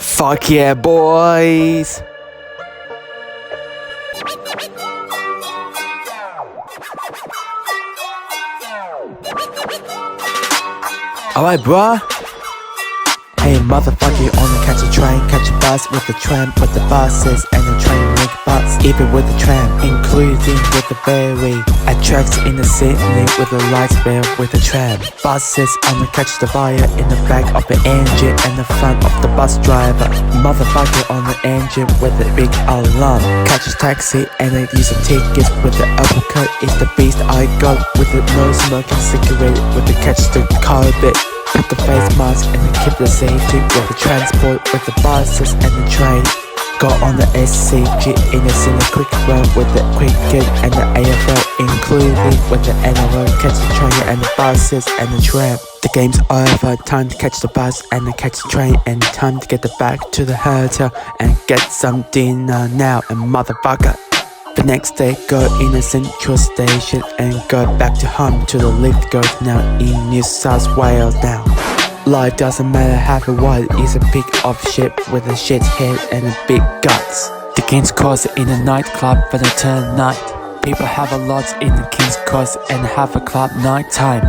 Fuck yeah, boys! Alright, bruh. Hey, motherfucker, you only catch a train, catch a bus with the tram, with the buses and the train link bus, even with the tram, including with the ferry. At tracks in the Sydney with the lights bear with the tram. Buses only catch the wire in the back of the engine and the front of the bus driver. Motherfucker on the engine with the big alarm. Catches taxi and they use the tickets with the uppercut. Is the beast I got with the no smoking cigarette with the catch the carpet. Put the face mask and then keep the safety with the transport with the buses and the train. Go on the SCG in the quick run with the cricket and the AFL, including with the NRL. Catch the train and the buses and the tram. The game's over, time to catch the bus and then catch the train, and time to get back to the hotel and get some dinner now. And motherfucker, the next day go in the central station and go back to home to the lift goes now in New South Wales now. Life doesn't matter half a what, is a pig of shit with a shit head and a big guts. The King's Cross in a nightclub for the turn night. People have a lot in the King's Cross and have a club night time.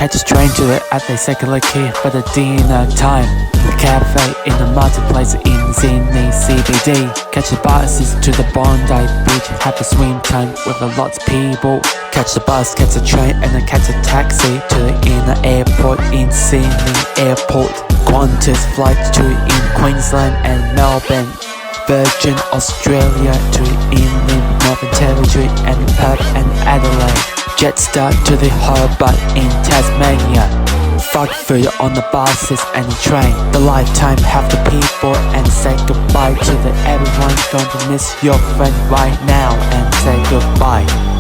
Catch a train to the Athlete Second Key for the dinner time. The cafe in the marketplace in Sydney CBD. Catch the buses to the Bondi Beach, have a swim time with a lot of people. Catch the bus, catch the train and then catch a taxi to the inner airport in Sydney Airport. Qantas flights to in Queensland and Melbourne. Virgin Australia to inland Northern Territory and Perth and Adelaide. Jetstar to the Hobart in Tasmania. Fuck food on the buses and the train. The lifetime have the people and say goodbye to the everyone. Going to miss your friend right now and say goodbye.